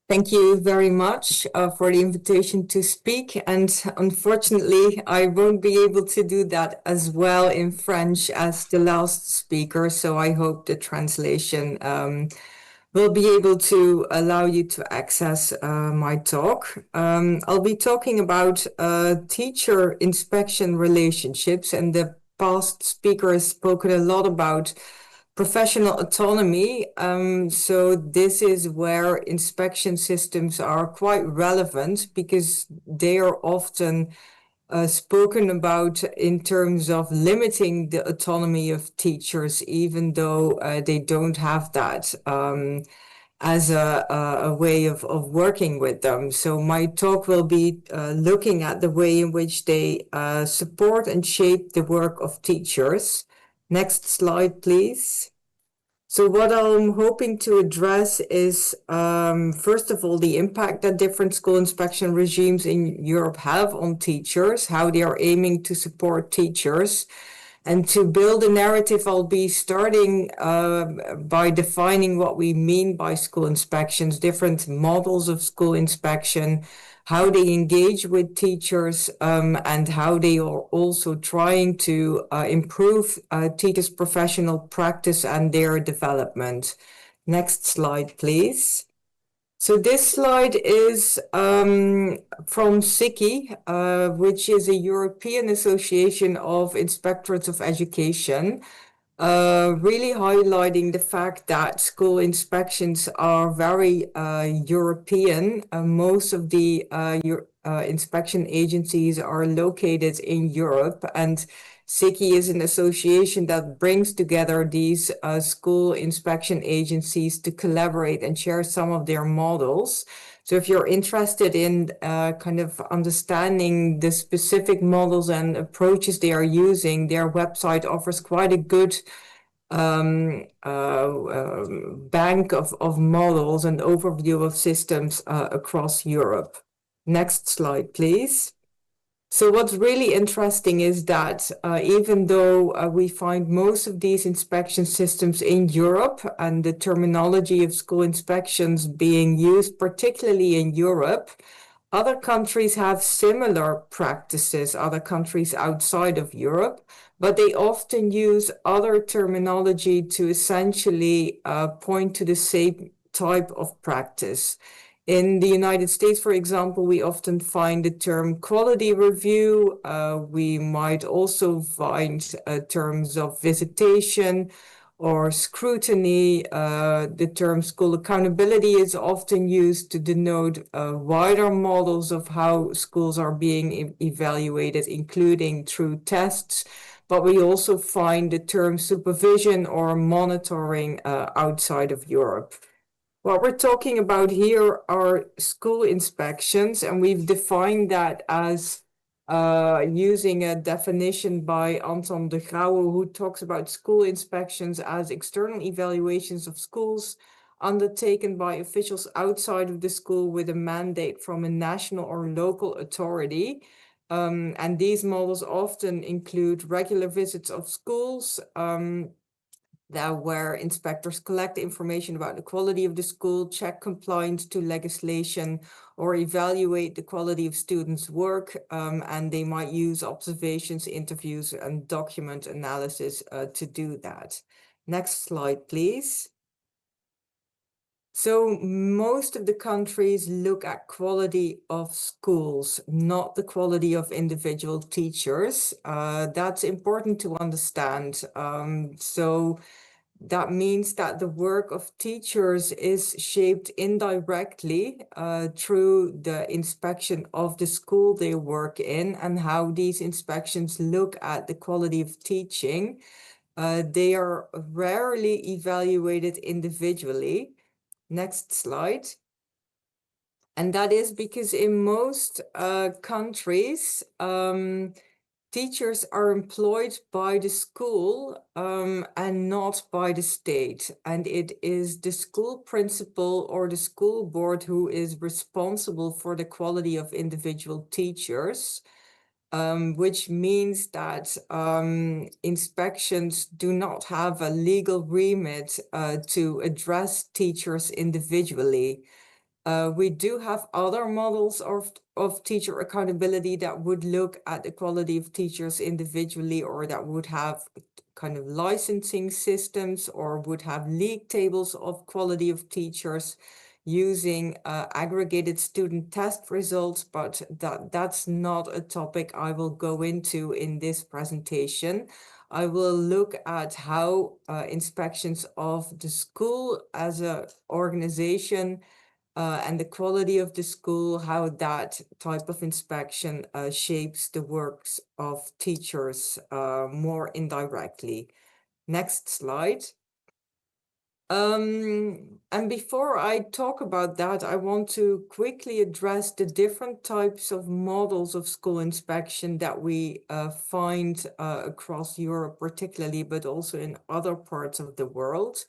Thank you very much for the invitation to speak. And unfortunately, I won't be able to do that as well in French as the last speaker. So I hope the translation will be able to allow you to access my talk. I'll be talking about teacher inspection relationships, and the past speaker has spoken a lot about professional autonomy. So this is where inspection systems are quite relevant because they are often spoken about in terms of limiting the autonomy of teachers, even though they don't have that as a way of working with them. So my talk will be looking at the way in which they support and shape the work of teachers. Next slide, please. So what I'm hoping to address is, first of all, the impact that different school inspection regimes in Europe have on teachers, how they are aiming to support teachers. And to build a narrative, I'll be starting by defining what we mean by school inspections, different models of school inspection, how they engage with teachers, and how they are also trying to improve teachers' professional practice and their development. Next slide, please. So this slide is from CCI, which is a European Association of Inspectorates of Education, really highlighting the fact that school inspections are very European. Most of the inspection agencies are located in Europe, and CCI is an association that brings together these school inspection agencies to collaborate and share some of their models. So if you're interested in kind of understanding the specific models and approaches they are using, their website offers quite a good bank of models and overview of systems across Europe. Next slide, please. So what's really interesting is that even though we find most of these inspection systems in Europe and the terminology of school inspections being used particularly in Europe, other countries have similar practices, other countries outside of Europe, but they often use other terminology to essentially point to the same type of practice. In the United States, for example, we often find the term quality review. We might also find terms of visitation or scrutiny. The term school accountability is often used to denote wider models of how schools are being evaluated, including through tests. But we also find the term supervision or monitoring outside of Europe. What we're talking about here are school inspections, and we've defined that as using a definition by Anton de Grauwe, who talks about school inspections as external evaluations of schools undertaken by officials outside of the school with a mandate from a national or local authority. And these models often include regular visits of schools, where inspectors collect information about the quality of the school, check compliance to legislation, or evaluate the quality of students' work, and they might use observations, interviews, and document analysis to do that. Next slide, please. So most of the countries look at quality of schools, not the quality of individual teachers. That's important to understand. So that means that the work of teachers is shaped indirectly through the inspection of the school they work in and how these inspections look at the quality of teaching. They are rarely evaluated individually. Next slide. And that is because in most countries, teachers are employed by the school and not by the state. And it is the school principal or the school board who is responsible for the quality of individual teachers, which means that inspections do not have a legal remit to address teachers individually. We do have other models of teacher accountability that would look at the quality of teachers individually, or that would have kind of licensing systems, or would have league tables of quality of teachers using aggregated student test results, but that's not a topic I will go into in this presentation. I will look at how inspections of the school as an organization and the quality of the school, how that type of inspection shapes the works of teachers more indirectly. Next slide. And before I talk about that, I want to quickly address the different types of models of school inspection that we find across Europe particularly, but also in other parts of the world.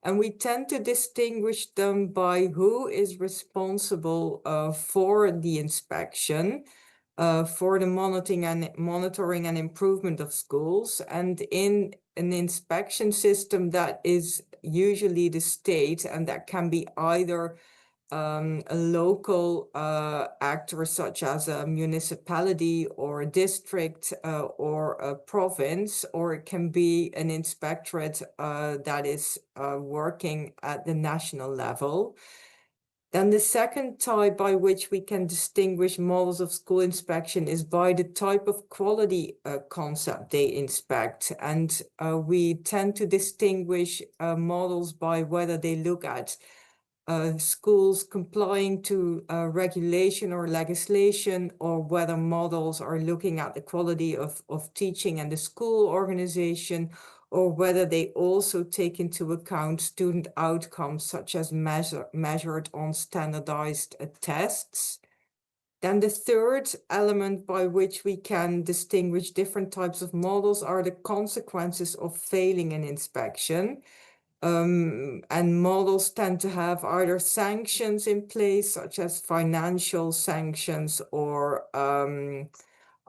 And we tend to distinguish them by who is responsible for the inspection, for the monitoring and improvement of schools. And in an inspection system, that is usually the state, and that can be either a local actor such as a municipality or a district or a province, or it can be an inspectorate that is working at the national level. Then the second type by which we can distinguish models of school inspection is by the type of quality concept they inspect. And we tend to distinguish models by whether they look at schools complying to regulation or legislation, or whether models are looking at the quality of teaching and the school organization, or whether they also take into account student outcomes such as measured on standardized tests. Then the third element by which we can distinguish different types of models are the consequences of failing an inspection. And models tend to have either sanctions in place, such as financial sanctions, or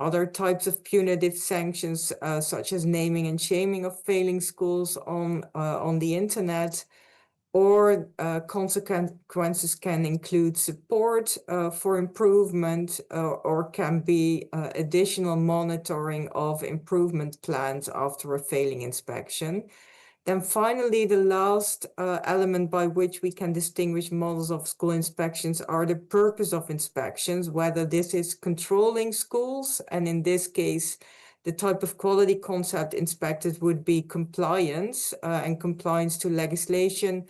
other types of punitive sanctions, such as naming and shaming of failing schools on the internet. Or consequences can include support for improvement, or can be additional monitoring of improvement plans after a failing inspection. Then finally, the last element by which we can distinguish models of school inspections are the purpose of inspections, whether this is controlling schools, and in this case, the type of quality concept inspected would be compliance and compliance to legislation.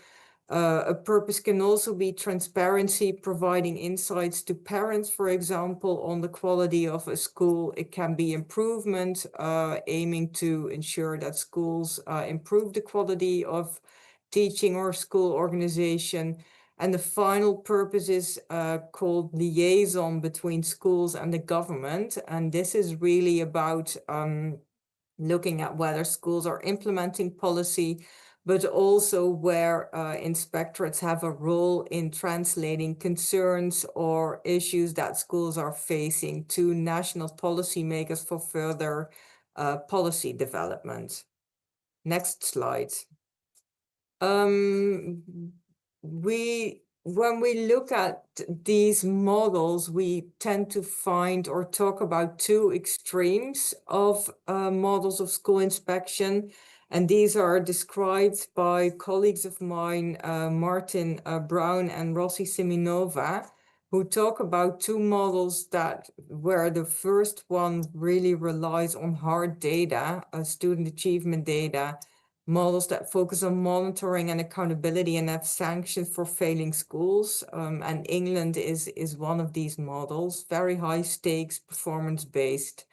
A purpose can also be transparency, providing insights to parents, for example, on the quality of a school. It can be improvement, aiming to ensure that schools improve the quality of teaching or school organization. And the final purpose is called liaison between schools and the government. And this is really about looking at whether schools are implementing policy, but also where inspectorates have a role in translating concerns or issues that schools are facing to national policymakers for further policy development. Next slide. When we look at these models, we tend to find or talk about two extremes of models of school inspection. And these are described by colleagues of mine, Martin Brown and Rossi Siminova, who talk about two models where the first one really relies on hard data, student achievement data, models that focus on monitoring and accountability and have sanctions for failing schools. And England is one of these models, very high stakes, performance-based.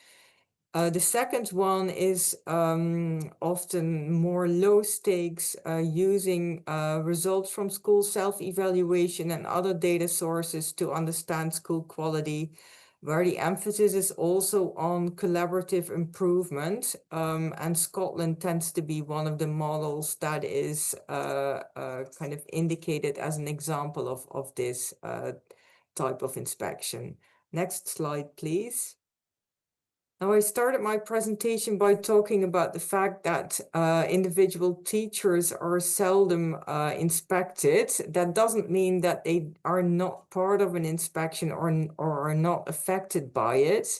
The second one is often more low stakes, using results from school self-evaluation and other data sources to understand school quality, where the emphasis is also on collaborative improvement. And Scotland tends to be one of the models that is kind of indicated as an example of this type of inspection. Next slide, please. Now, I started my presentation by talking about the fact that individual teachers are seldom inspected. That doesn't mean that they are not part of an inspection or are not affected by it,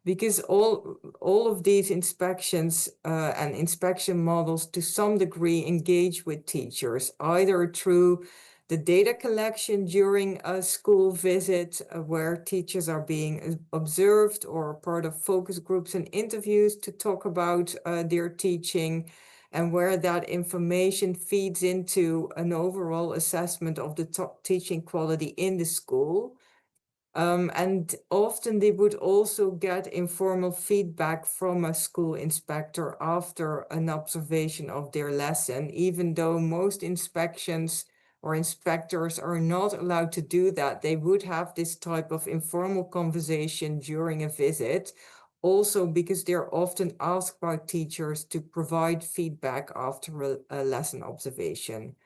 because all of these inspections and inspection models to some degree engage with teachers, either through the data collection during a school visit where teachers are being observed, or part of focus groups and interviews to talk about their teaching, and where that information feeds into an overall assessment of the teaching quality in the school. And often they would also get informal feedback from a school inspector after an observation of their lesson, even though most inspections or inspectors are not allowed to do that. They would have this type of informal conversation during a visit, also because they're often asked by teachers to provide feedback after a lesson observation.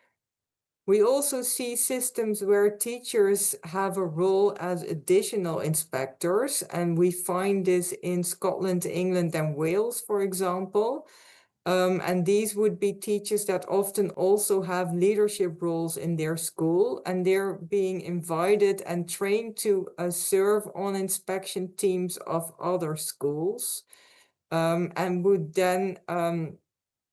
We also see systems where teachers have a role as additional inspectors, and we find this in Scotland, England, and Wales, for example. And these would be teachers that often also have leadership roles in their school, and they're being invited and trained to serve on inspection teams of other schools, and would then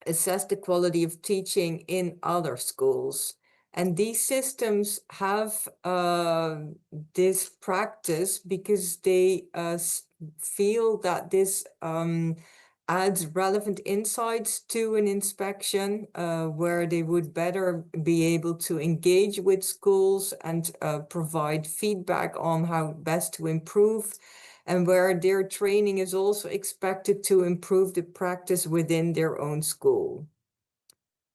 assess the quality of teaching in other schools. And these systems have this practice because they feel that this adds relevant insights to an inspection, where they would better be able to engage with schools and provide feedback on how best to improve, and where their training is also expected to improve the practice within their own school.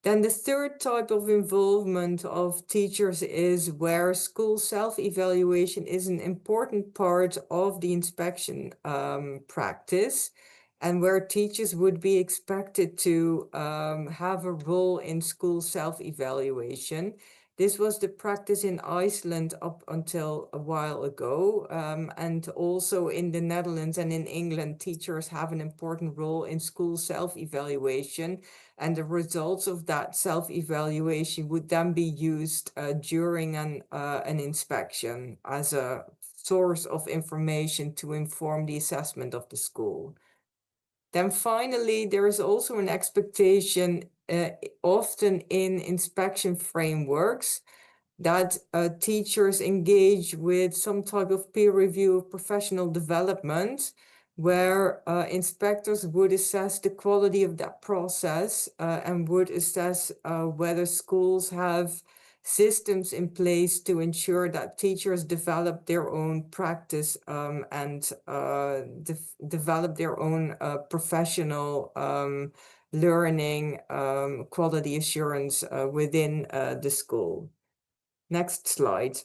Then the third type of involvement of teachers is where school self-evaluation is an important part of the inspection practice, and where teachers would be expected to have a role in school self-evaluation. This was the practice in Iceland up until a while ago, and also in the Netherlands and in England, teachers have an important role in school self-evaluation, and the results of that self-evaluation would then be used during an inspection as a source of information to inform the assessment of the school. Then finally, there is also an expectation, often in inspection frameworks, that teachers engage with some type of peer review of professional development, where inspectors would assess the quality of that process and would assess whether schools have systems in place to ensure that teachers develop their own practice and develop their own professional learning quality assurance within the school. Next slide.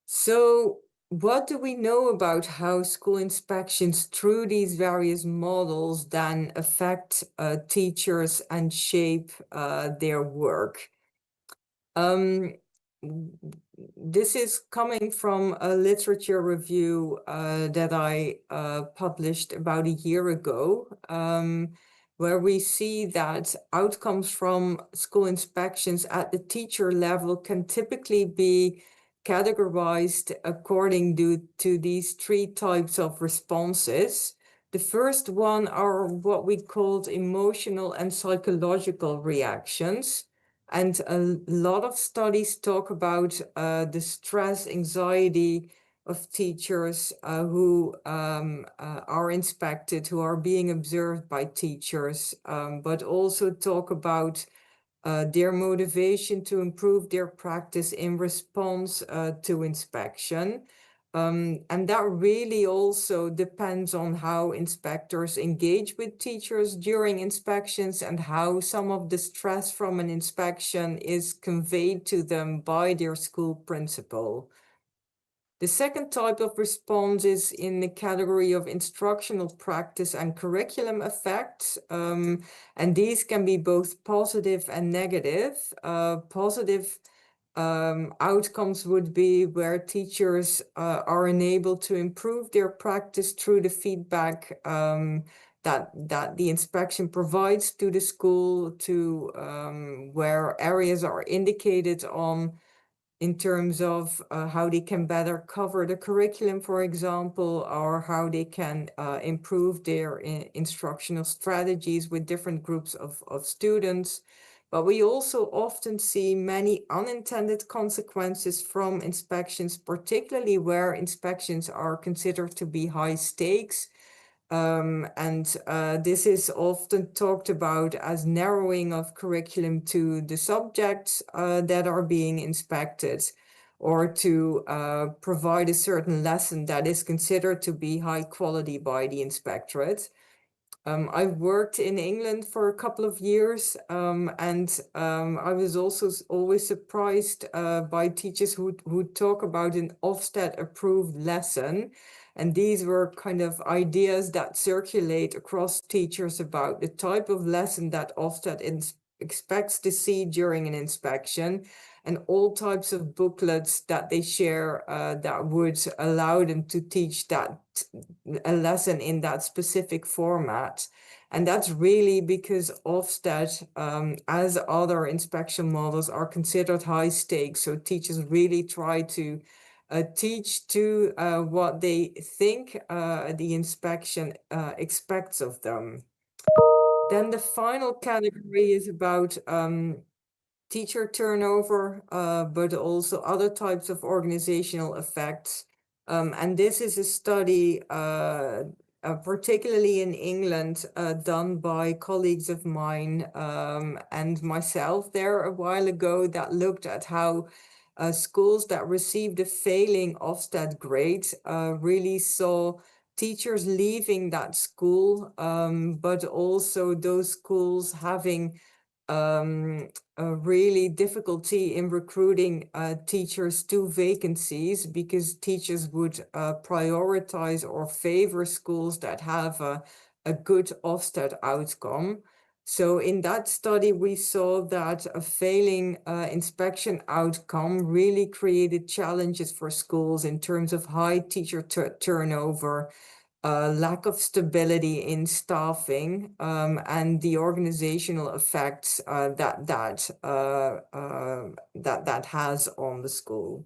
So what do we know about how school inspections through these various models then affect teachers and shape their work? This is coming from a literature review that I published about a year ago, where we see that outcomes from school inspections at the teacher level can typically be categorized according to these three types of responses. The first one are what we called emotional and psychological reactions. And a lot of studies talk about the stress, anxiety of teachers who are inspected, who are being observed by teachers, but also talk about their motivation to improve their practice in response to inspection. And that really also depends on how inspectors engage with teachers during inspections and how some of the stress from an inspection is conveyed to them by their school principal. The second type of response is in the category of instructional practice and curriculum effects, and these can be both positive and negative. Positive outcomes would be where teachers are enabled to improve their practice through the feedback that the inspection provides to the school, to where areas are indicated on in terms of how they can better cover the curriculum, for example, or how they can improve their instructional strategies with different groups of students. But we also often see many unintended consequences from inspections, particularly where inspections are considered to be high stakes. This is often talked about as narrowing of curriculum to the subjects that are being inspected, or to provide a certain lesson that is considered to be high quality by the inspectorate. I've worked in England for a couple of years, I was also always surprised by teachers who talk about an Ofsted approved lesson. And these were kind of ideas that circulate across teachers about the type of lesson that Ofsted expects to see during an inspection, and all types of booklets that they share that would allow them to teach a lesson in that specific format. And that's really because Ofsted, as other inspection models, are considered high stakes. So teachers really try to teach to what they think the inspection expects of them. Then the final category is about teacher turnover, but also other types of organizational effects. And this is a study, particularly in England, done by colleagues of mine and myself there a while ago, that looked at how schools that received a failing Ofsted grade really saw teachers leaving that school, but also those schools having a really difficulty in recruiting teachers to vacancies, because teachers would prioritize or favor schools that have a good Ofsted outcome. So in that study, we saw that a failing inspection outcome really created challenges for schools in terms of high teacher turnover, lack of stability in staffing, and the organizational effects that has on the school.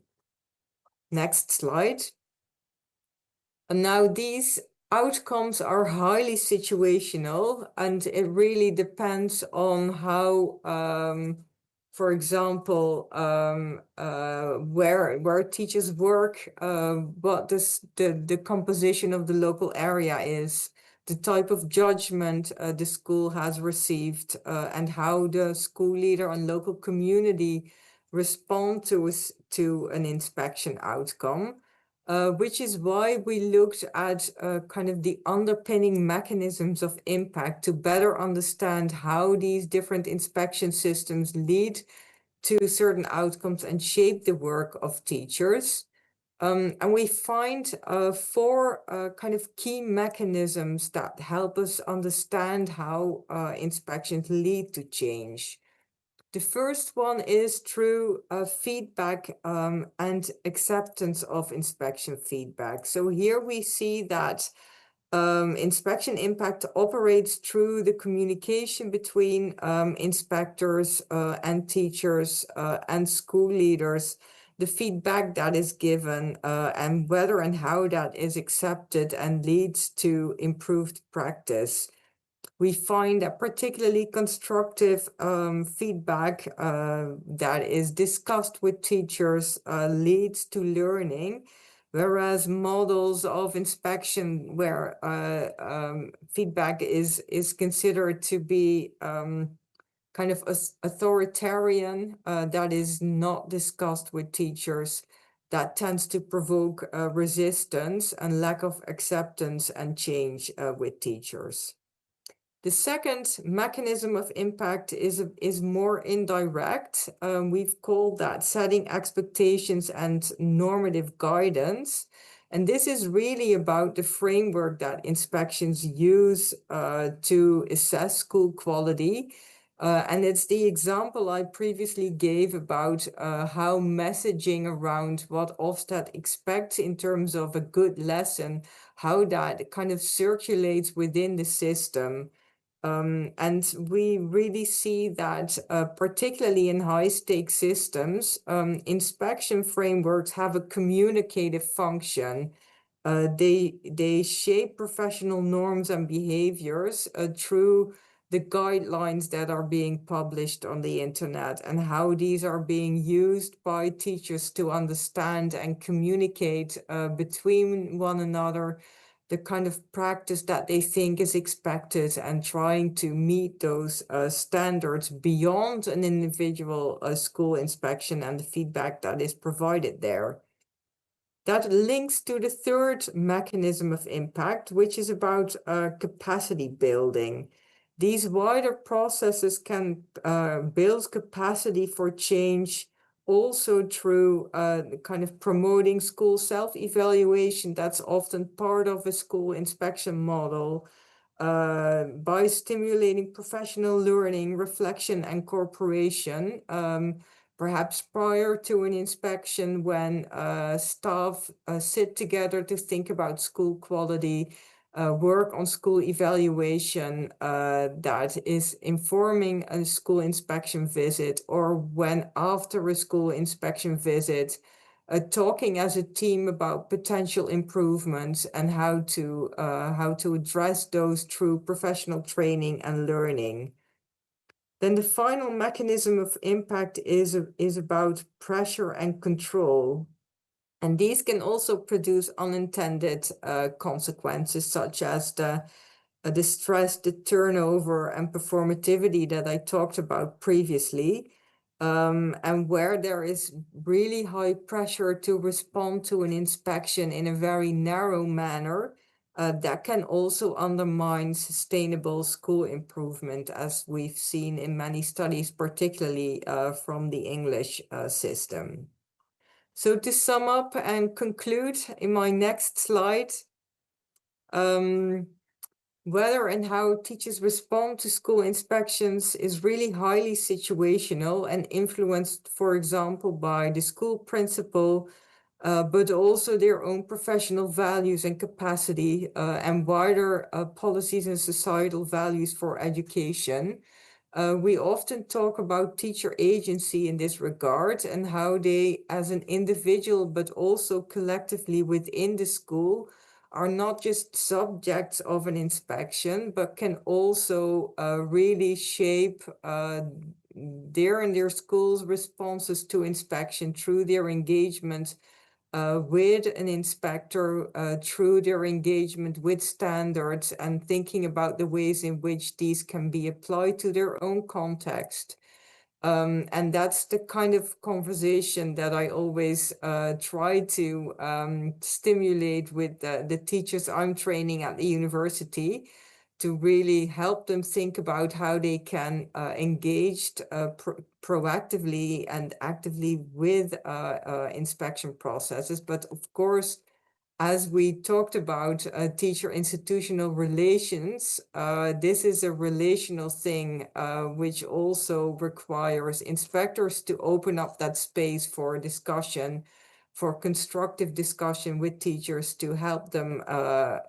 Next slide. And now these outcomes are highly situational, and it really depends on how, for example, where teachers work, what the composition of the local area is, the type of judgment the school has received, and how the school leader and local community respond to an inspection outcome. Which is why we looked at kind of the underpinning mechanisms of impact to better understand how these different inspection systems lead to certain outcomes and shape the work of teachers. And we find four kind of key mechanisms that help us understand how inspections lead to change. The first one is through feedback and acceptance of inspection feedback. So here we see that inspection impact operates through the communication between inspectors and teachers and school leaders, the feedback that is given, and whether and how that is accepted and leads to improved practice. We find that particularly constructive feedback that is discussed with teachers leads to learning, whereas models of inspection where feedback is considered to be kind of authoritarian, that is not discussed with teachers, that tends to provoke resistance and lack of acceptance and change with teachers. The second mechanism of impact is more indirect. We've called that setting expectations and normative guidance. And this is really about the framework that inspections use to assess school quality. And it's the example I previously gave about how messaging around what Ofsted expects in terms of a good lesson, how that kind of circulates within the system. And we really see that, particularly in high-stakes systems, inspection frameworks have a communicative function. They shape professional norms and behaviors through the guidelines that are being published on the internet and how these are being used by teachers to understand and communicate between one another the kind of practice that they think is expected and trying to meet those standards beyond an individual school inspection and the feedback that is provided there. That links to the third mechanism of impact, which is about capacity building. These wider processes can build capacity for change also through kind of promoting school self-evaluation. That's often part of a school inspection model, by stimulating professional learning, reflection, and cooperation. Perhaps prior to an inspection when staff sit together to think about school quality, work on school evaluation that is informing a school inspection visit, or when after a school inspection visit, talking as a team about potential improvements and how to address those through professional training and learning. Then the final mechanism of impact is about pressure and control. And these can also produce unintended consequences, such as the stress, the turnover, and performativity that I talked about previously. And where there is really high pressure to respond to an inspection in a very narrow manner, that can also undermine sustainable school improvement, as we've seen in many studies, particularly from the English system. So to sum up and conclude in my next slide, whether and how teachers respond to school inspections is really highly situational and influenced, for example, by the school principal, but also their own professional values and capacity, and wider policies and societal values for education. We often talk about teacher agency in this regard and how they, as an individual, but also collectively within the school, are not just subjects of an inspection, but can also really shape their and their school's responses to inspection through their engagement with an inspector, through their engagement with standards, and thinking about the ways in which these can be applied to their own context. And that's the kind of conversation that I always try to stimulate with the teachers I'm training at the university, to really help them think about how they can engage proactively and actively with inspection processes. But of course, as we talked about teacher-institutional relations, this is a relational thing, which also requires inspectors to open up that space for discussion, for constructive discussion with teachers to help them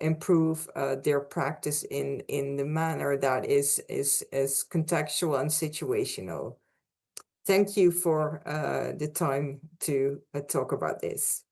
improve their practice in the manner that is contextual and situational. Thank you for the time to talk about this.